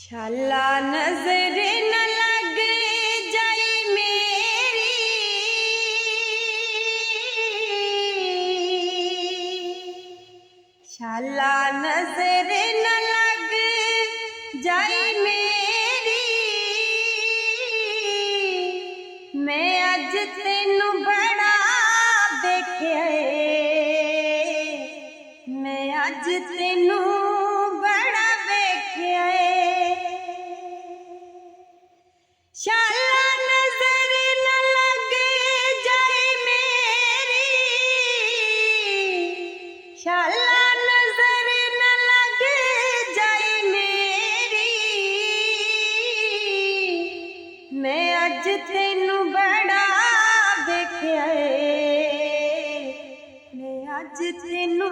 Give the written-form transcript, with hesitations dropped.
शाला नजर न लग जाए मेरी, शाला नजर न लग जाए मेरी। मैं अज तेनू बड़ा देखिया, मैं अज तेनू बड़ा देखिया। शाला नजर न लग जाए मेरी, शाला नजर न लग जाए मेरी। मैं अज तेनू बड़ा देखिया, मैं अज तेनू